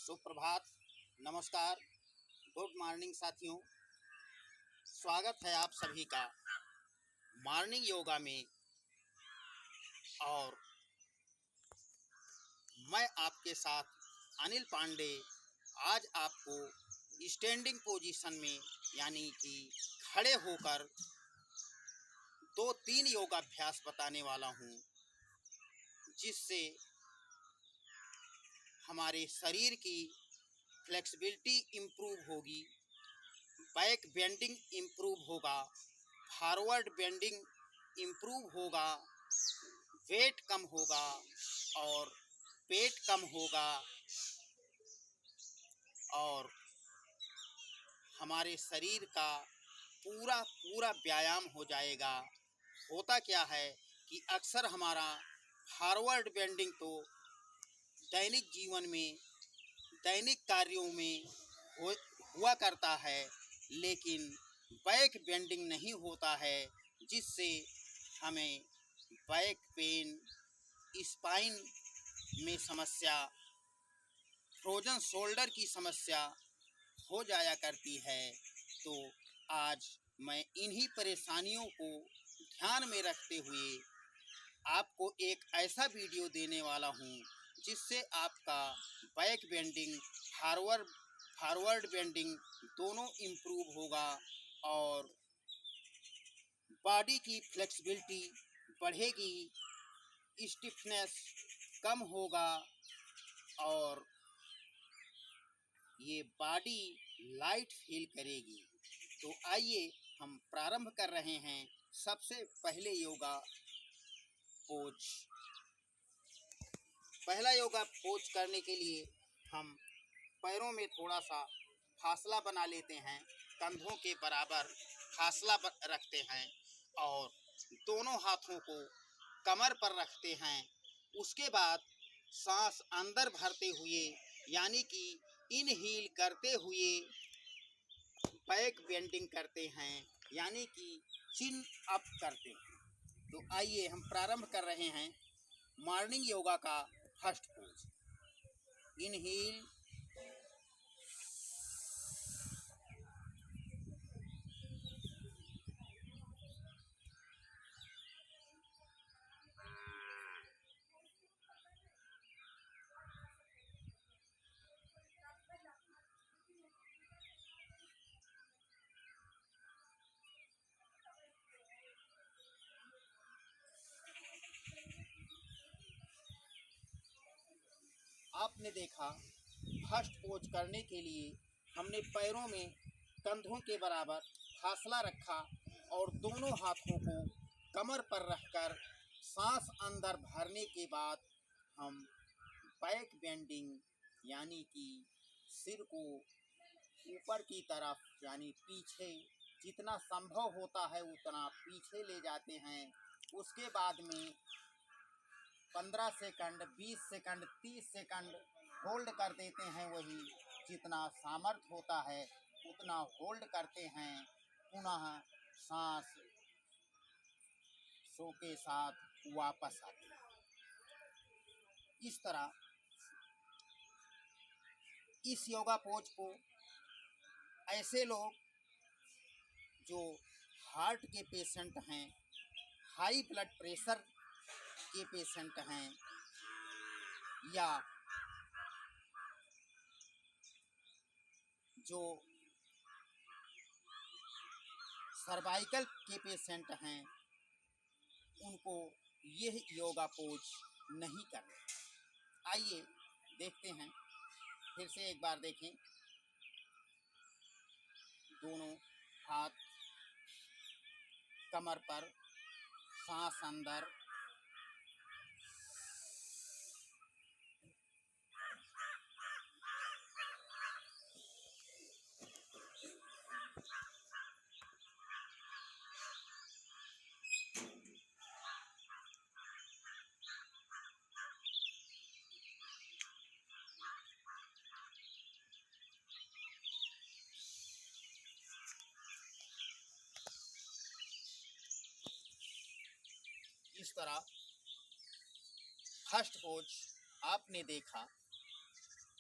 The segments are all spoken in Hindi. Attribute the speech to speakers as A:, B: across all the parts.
A: सुप्रभात, नमस्कार, गुड मॉर्निंग साथियों। स्वागत है आप सभी का मॉर्निंग योगा में। और मैं आपके साथ अनिल पांडे आज आपको स्टैंडिंग पोजीशन में यानी कि खड़े होकर 2-3 योगाभ्यास बताने वाला हूँ, जिससे हमारे शरीर की फ्लेक्सिबिलिटी इम्प्रूव होगी, बैक बेंडिंग इम्प्रूव होगा, फॉरवर्ड बेंडिंग इम्प्रूव होगा, वेट कम होगा और पेट कम होगा और हमारे शरीर का पूरा पूरा व्यायाम हो जाएगा। होता क्या है कि अक्सर हमारा फॉरवर्ड बेंडिंग तो दैनिक जीवन में, दैनिक कार्यों में हुआ करता है, लेकिन बैक बेंडिंग नहीं होता है, जिससे हमें बैक पेन, स्पाइन में समस्या, फ्रोजन शोल्डर की समस्या हो जाया करती है। तो आज मैं इन्हीं परेशानियों को ध्यान में रखते हुए आपको एक ऐसा वीडियो देने वाला हूँ, जिससे आपका बैक बेंडिंग, फॉरवर्ड बेंडिंग दोनों इम्प्रूव होगा और बॉडी की फ्लेक्सिबिलिटी बढ़ेगी, स्टिफनेस कम होगा और ये बॉडी लाइट फील करेगी। तो आइए हम प्रारंभ कर रहे हैं। सबसे पहले योगा पोज। पहला योगा पोज करने के लिए हम पैरों में थोड़ा सा फासला बना लेते हैं, कंधों के बराबर फासला रखते हैं और दोनों हाथों को कमर पर रखते हैं। उसके बाद सांस अंदर भरते हुए यानी कि इनहील करते हुए बैक बेंडिंग करते हैं, यानी कि चिन अप करते हैं। तो आइए हम प्रारंभ कर रहे हैं मॉर्निंग योगा का फर्स्ट पोज। इनहील, आपने देखा फर्स्ट पोज करने के लिए हमने पैरों में कंधों के बराबर फासला रखा और दोनों हाथों को कमर पर रखकर सांस अंदर भरने के बाद हम बैक बेंडिंग यानी कि सिर को ऊपर की तरफ यानी पीछे जितना संभव होता है उतना पीछे ले जाते हैं। उसके बाद में 15 सेकंड, 20 सेकंड, 30 सेकंड होल्ड कर देते हैं। वही जितना सामर्थ्य होता है उतना होल्ड करते हैं। पुनः सांस शो के साथ वापस आते हैं। इस तरह इस योगा पोज को ऐसे लोग जो हार्ट के पेशेंट हैं, हाई ब्लड प्रेशर के पेशेंट हैं या जो सर्वाइकल के पेशेंट हैं, उनको यह योगा पोज नहीं करना। आइए देखते हैं, फिर से एक बार देखें। दोनों हाथ कमर पर, सांस अंदर, इस तरह फर्स्ट पोज आपने देखा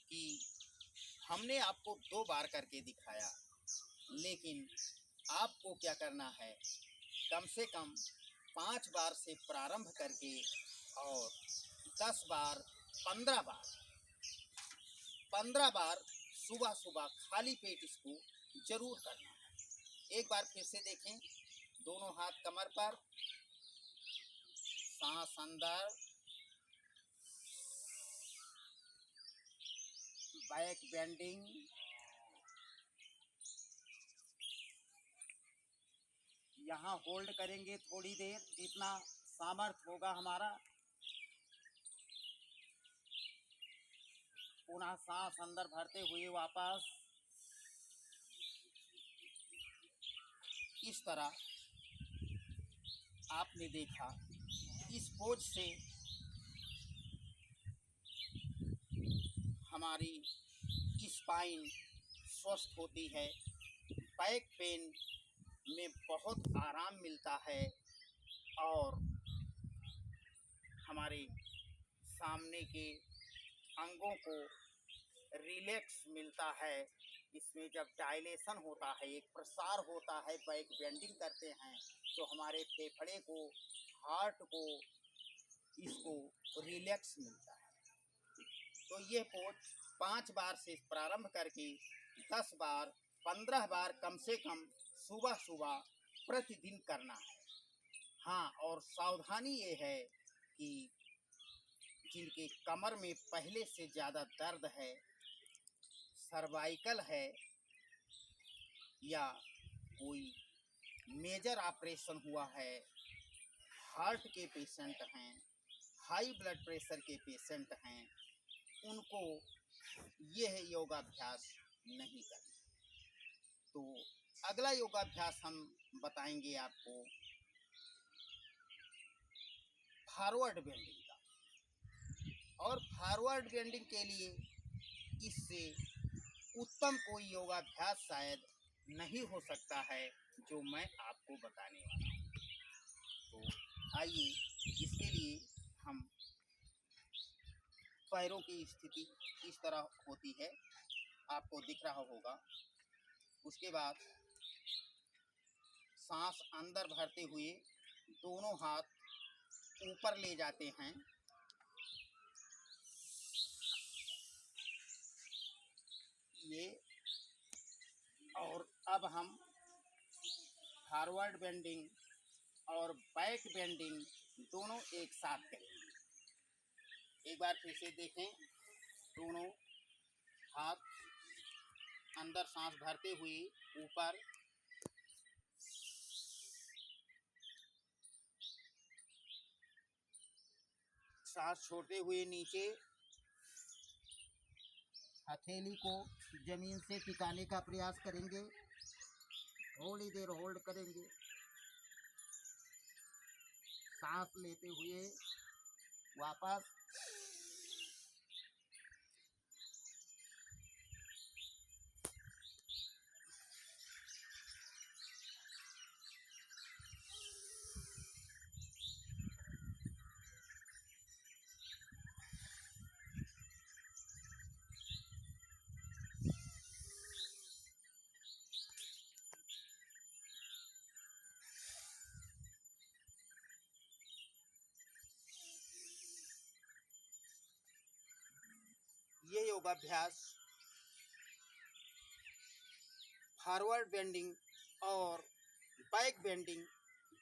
A: कि हमने आपको 2 बार करके दिखाया, लेकिन आपको क्या करना है, कम से कम 5 बार से प्रारंभ करके और 10 बार, 15 बार सुबह-सुबह खाली पेट इसको ज़रूर करना है। एक बार फिर से देखें, दोनों हाथ कमर पर, सांस अंदर, बैक बेंडिंग, यहाँ होल्ड करेंगे थोड़ी देर, जितना सामर्थ्य होगा हमारा। पुनः सांस अंदर भरते हुए वापस। इस तरह आपने देखा, इस पोज से हमारी स्पाइन स्वस्थ होती है, बैक पेन में बहुत आराम मिलता है और हमारे सामने के अंगों को रिलैक्स मिलता है। इसमें जब डायलेशन होता है, एक प्रसार होता है, बैक बेंडिंग करते हैं, तो हमारे फेफड़े को, हार्ट को, इसको रिलैक्स मिलता है। तो ये पोज 5 बार से प्रारंभ करके 10 बार, 15 बार कम से कम सुबह-सुबह प्रतिदिन करना है। हाँ, और सावधानी ये है कि जिनके कमर में पहले से ज़्यादा दर्द है, सर्वाइकल है या कोई मेजर ऑपरेशन हुआ है, हार्ट के पेशेंट हैं, हाई ब्लड प्रेशर के पेशेंट हैं, उनको यह योगाभ्यास नहीं करना। तो अगला योगाभ्यास हम बताएंगे आपको फॉरवर्ड बेंडिंग का। और फॉरवर्ड बेंडिंग के लिए इससे उत्तम कोई योगाभ्यास शायद नहीं हो सकता है जो मैं आपको बताने वाला हूँ। तो आइए, इसके लिए हम पैरों की स्थिति इस तरह होती है, आपको दिख रहा होगा। उसके बाद सांस अंदर भरते हुए दोनों हाथ ऊपर ले जाते हैं, ये। और अब हम फॉरवर्ड बेंडिंग और बैक बेंडिंग दोनों एक साथ करेंगे। एक बार फिर से देखें, दोनों हाथ अंदर सांस भरते हुए ऊपर, सांस छोड़ते हुए नीचे, हथेली को जमीन से टिकाने का प्रयास करेंगे, थोड़ी देर होल्ड करेंगे, सांस लेते हुए वापस, ये योगाभ्यास फॉरवर्ड बेंडिंग और बैक बेंडिंग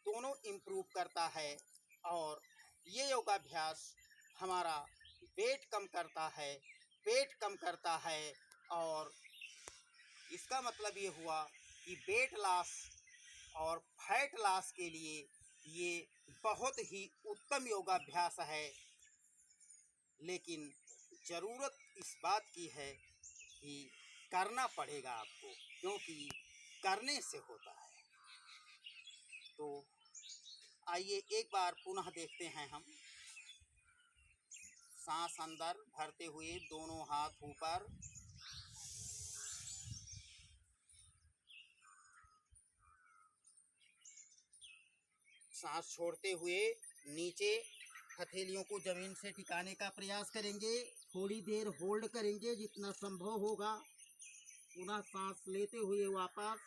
A: दोनों इम्प्रूव करता है। और ये योगाभ्यास हमारा वेट कम करता है, पेट कम करता है। और इसका मतलब ये हुआ कि वेट लॉस और फैट लॉस के लिए ये बहुत ही उत्तम योगाभ्यास है। लेकिन ज़रूरत इस बात की है कि करना पड़ेगा आपको, क्योंकि करने से होता है। तो आइए एक बार पुनः देखते हैं हम। सांस अंदर भरते हुए दोनों हाथ ऊपर, सांस छोड़ते हुए नीचे, हथेलियों को जमीन से टिकाने का प्रयास करेंगे, थोड़ी देर होल्ड करेंगे जितना संभव होगा, पुनः सांस लेते हुए वापस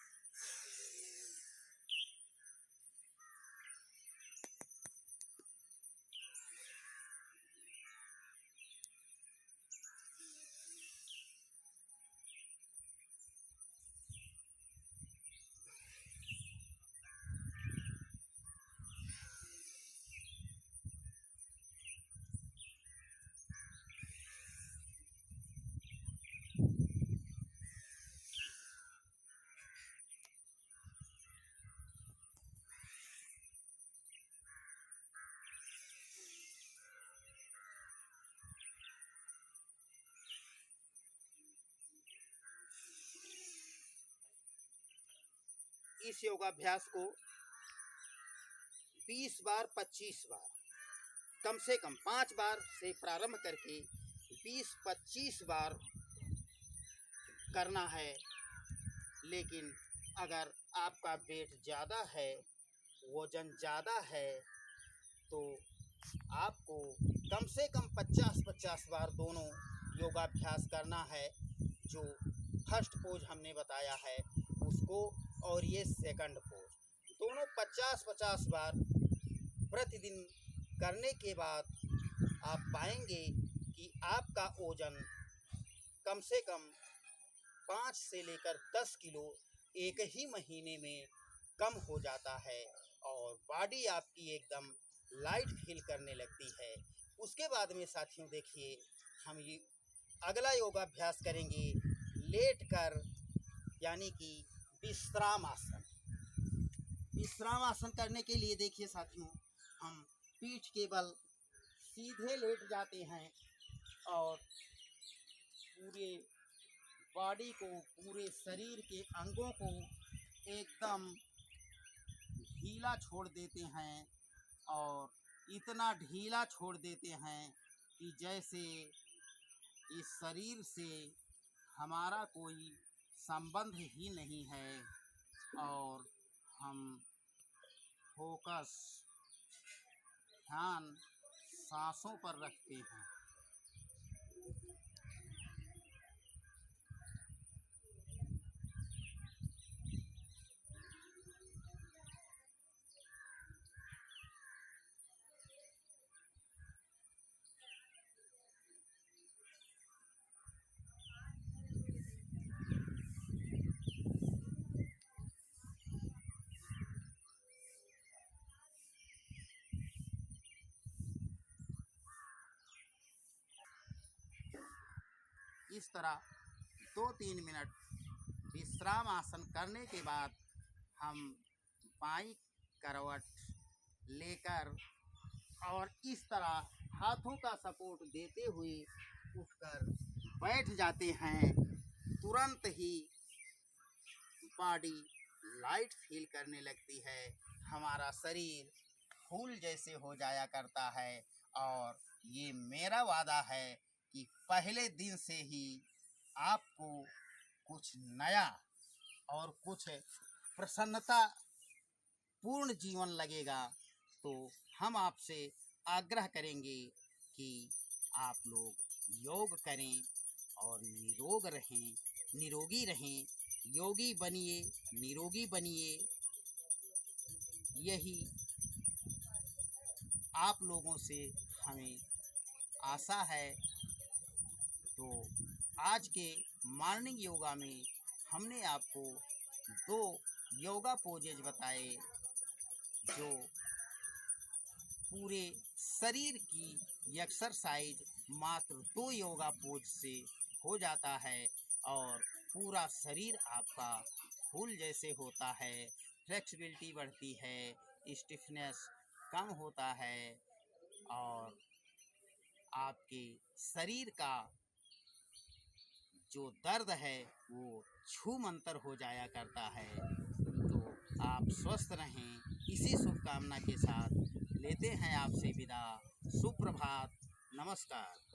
A: इस योगाभ्यास को 20 बार 25 बार कम से कम 5 बार से प्रारंभ करके 20-25 बार करना है। लेकिन अगर आपका वेट ज़्यादा है, वज़न ज़्यादा है, तो आपको कम से कम 50-50 बार दोनों योगाभ्यास करना है। जो फर्स्ट पोज हमने बताया है उसको और ये सेकंड पोज दोनों 50-50 बार प्रतिदिन करने के बाद आप पाएंगे कि आपका वजन कम से कम 5 से लेकर 10 किलो एक ही महीने में कम हो जाता है और बॉडी आपकी एकदम लाइट फील करने लगती है। उसके बाद में साथियों देखिए, हम ये अगला योगाभ्यास करेंगे लेट कर, यानी कि विश्राम आसन। विश्राम आसन करने के लिए देखिए साथियों, हम पीठ के बल सीधे लेट जाते हैं और पूरे बॉडी को, पूरे शरीर के अंगों को एकदम ढीला छोड़ देते हैं और इतना ढीला छोड़ देते हैं कि जैसे इस शरीर से हमारा कोई संबंध ही नहीं है और हम फोकस, ध्यान सांसों पर रखते हैं। इस तरह 2-3 मिनट विश्राम आसन करने के बाद हम बाईं करवट लेकर और इस तरह हाथों का सपोर्ट देते हुए उठकर बैठ जाते हैं। तुरंत ही बॉडी लाइट फील करने लगती है, हमारा शरीर फूल जैसे हो जाया करता है और ये मेरा वादा है कि पहले दिन से ही आपको कुछ नया और कुछ प्रसन्नता पूर्ण जीवन लगेगा। तो हम आपसे आग्रह करेंगे कि आप लोग योग करें और निरोगी रहें, योगी बनिए, निरोगी बनिए। यही आप लोगों से हमें आशा है। तो आज के मॉर्निंग योगा में हमने आपको 2 योगा पोजेज बताए जो पूरे शरीर की एक्सरसाइज मात्र 2 योगा पोज से हो जाता है और पूरा शरीर आपका फूल जैसे होता है, फ्लेक्सिबिलिटी बढ़ती है, स्टिफनेस कम होता है और आपके शरीर का जो दर्द है वो छूमंतर हो जाया करता है। तो आप स्वस्थ रहें, इसी शुभकामना के साथ लेते हैं आपसे विदा। सुप्रभात, नमस्कार।